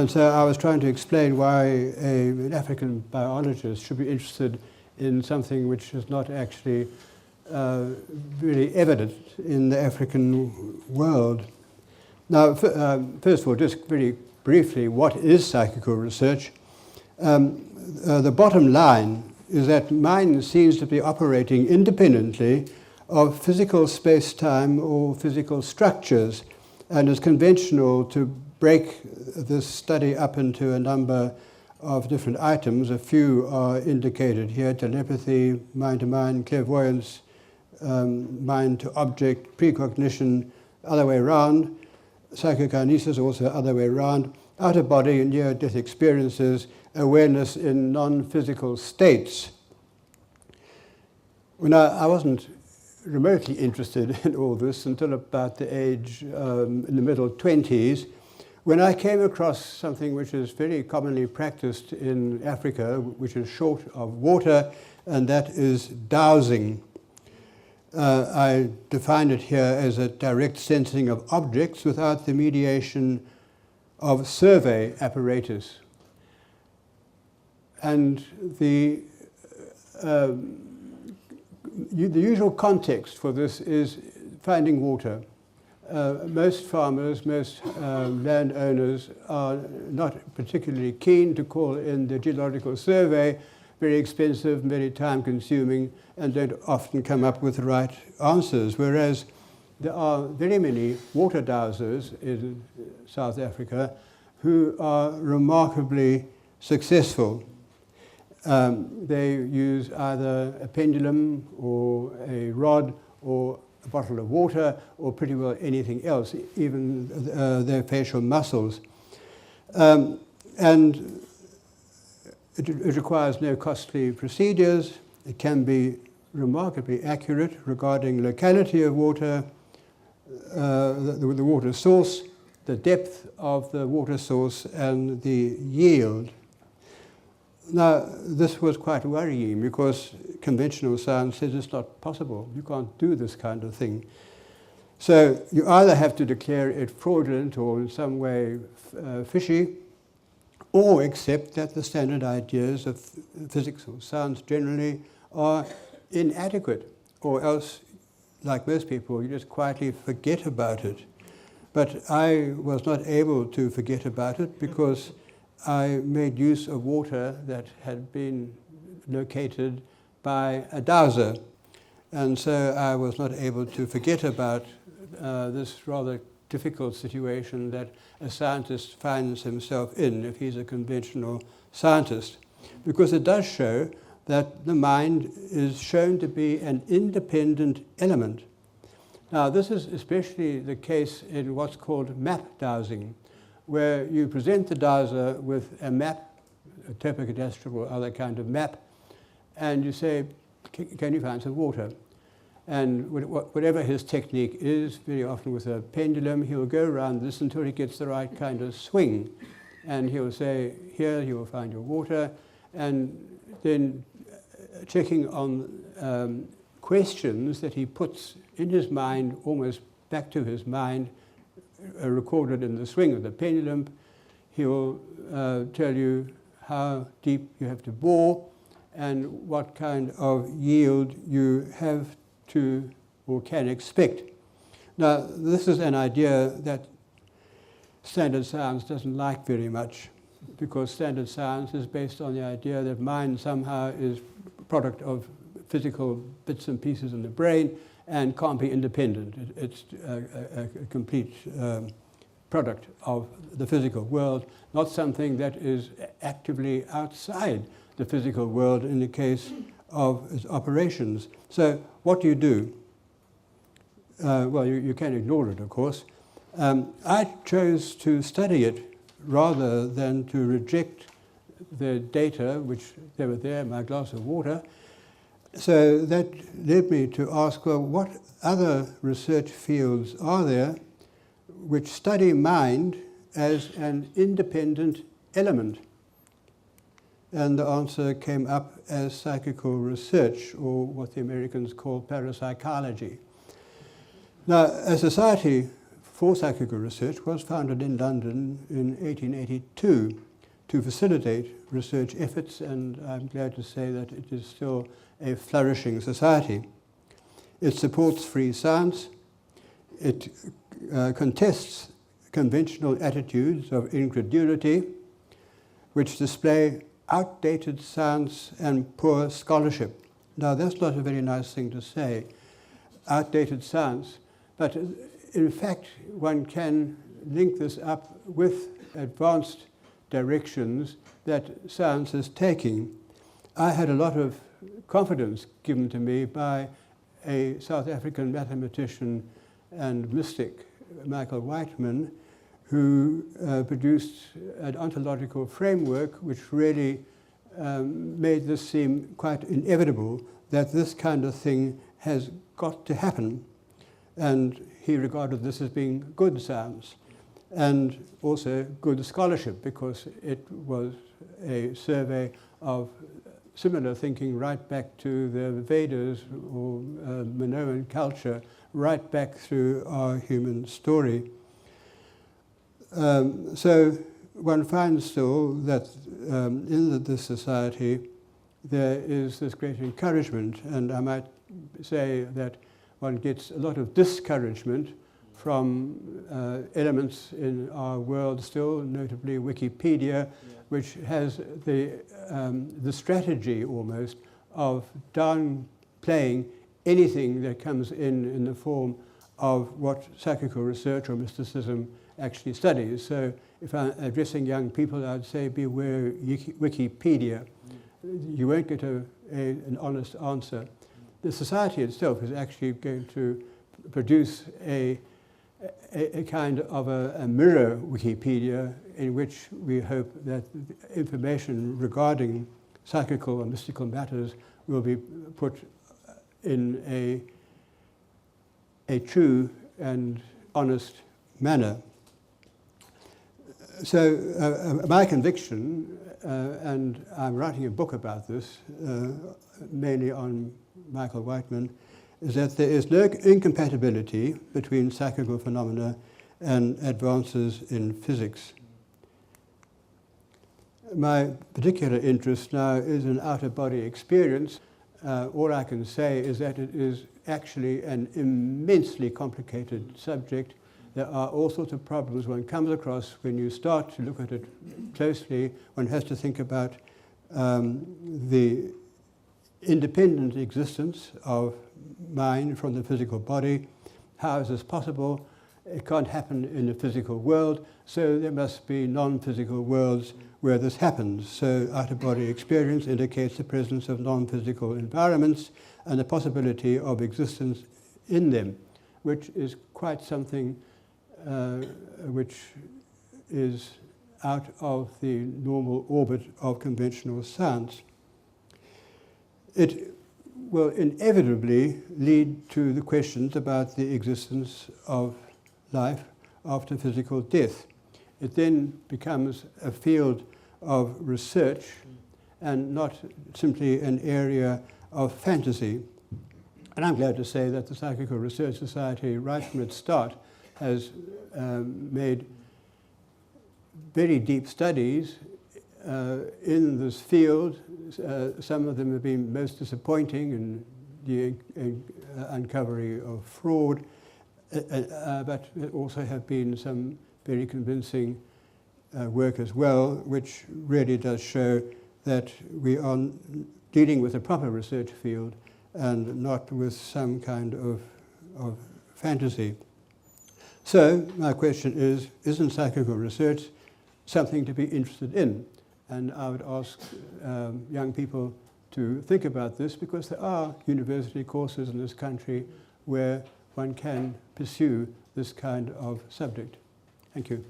And so I was trying to explain why an African biologist should be interested in something which is not actually really evident in the African world. Now, first of all, just very briefly, what is psychical research? The bottom line is that mind seems to be operating independently of physical space-time or physical structures, and it's conventional to break this study up into a number of different items. A few are indicated here: telepathy, mind-to-mind, clairvoyance, mind-to-object, precognition, other way around, psychokinesis, also other way around, out-of-body and near-death experiences, awareness in non-physical states. Well, I wasn't remotely interested in all this until about the age in the middle 20s, when I came across something which is very commonly practiced in Africa, which is short of water, and that is dowsing. I define it here as a direct sensing of objects without the mediation of survey apparatus. And the usual context for this is finding water. Most farmers, most landowners are not particularly keen to call in the geological survey, very expensive, very time-consuming, and don't often come up with the right answers, whereas there are very many water dowsers in South Africa who are remarkably successful. They use either a pendulum or a rod or a bottle of water or pretty well anything else, even their facial muscles. And it requires no costly procedures. It can be remarkably accurate regarding locality of water, the water source, the depth of the water source, and the yield. Now, this was quite worrying because conventional science says it's not possible. You can't do this kind of thing. So you either have to declare it fraudulent or in some way fishy, or accept that the standard ideas of physics or science generally are inadequate, or else, like most people, you just quietly forget about it. But I was not able to forget about it because I made use of water that had been located by a dowser. And so I was not able to forget about this rather difficult situation that a scientist finds himself in if he's a conventional scientist. Because it does show that the mind is shown to be an independent element. Now, this is especially the case in what's called map dowsing, where you present the dowser with a map, a topocadastral or other kind of map, and you say, can you find some water? And whatever his technique is, very often with a pendulum, he'll go around this until he gets the right kind of swing. And he'll say, here you will find your water, and then checking on questions that he puts in his mind, almost back to his mind, recorded in the swing of the pendulum. He will tell you how deep you have to bore and what kind of yield you have to or can expect. Now, this is an idea that standard science doesn't like very much, because standard science is based on the idea that mind somehow is a product of physical bits and pieces in the brain and can't be independent. It's a complete product of the physical world, not something that is actively outside the physical world in the case of its operations. So what do you do? Well, you can ignore it, of course. I chose to study it rather than to reject the data, which they were there in my glass of water. So that led me to ask, well, what other research fields are there which study mind as an independent element? And the answer came up as psychical research, or what the Americans call parapsychology. Now, a society for psychical research was founded in London in 1882 to facilitate research efforts, and I'm glad to say that it is still a flourishing society. It supports free science. It contests conventional attitudes of incredulity, which display outdated science and poor scholarship. Now, that's not a very nice thing to say, outdated science, but in fact, one can link this up with advanced directions that science is taking. I had a lot of confidence given to me by a South African mathematician and mystic, Michael Whiteman, who produced an ontological framework which really made this seem quite inevitable, that this kind of thing has got to happen. And he regarded this as being good science and also good scholarship, because it was a survey of similar thinking right back to the Vedas or Minoan culture, right back through our human story. So one finds still that in this society there is this great encouragement, and I might say that one gets a lot of discouragement from elements in our world still, notably Wikipedia, which has the strategy almost of downplaying anything that comes in the form of what psychical research or mysticism actually studies. So if I'm addressing young people, I'd say beware Wikipedia. You won't get an honest answer. The society itself is actually going to produce a kind of a mirror Wikipedia, in which we hope that information regarding psychical and mystical matters will be put in a true and honest manner. So my conviction, and I'm writing a book about this, mainly on Michael Whiteman, is that there is no incompatibility between psychical phenomena and advances in physics. My particular interest now is in out-of-body experience. All I can say is that it is actually an immensely complicated subject. There are all sorts of problems one comes across when you start to look at it closely. One has to think about the independent existence of mind from the physical body. How is this possible? It can't happen in the physical world, so there must be non-physical worlds where this happens. So out-of-body experience indicates the presence of non-physical environments and the possibility of existence in them, which is quite something which is out of the normal orbit of conventional science. It will inevitably lead to the questions about the existence of life after physical death. It then becomes a field of research and not simply an area of fantasy. And I'm glad to say that the Psychical Research Society, right from its start, has made very deep studies in this field. Some of them have been most disappointing in the uncovery of fraud, but there also have been some very convincing work as well, which really does show that we are dealing with a proper research field and not with some kind of fantasy. So my question is, isn't psychical research something to be interested in? And I would ask young people to think about this, because there are university courses in this country where one can pursue this kind of subject. Thank you.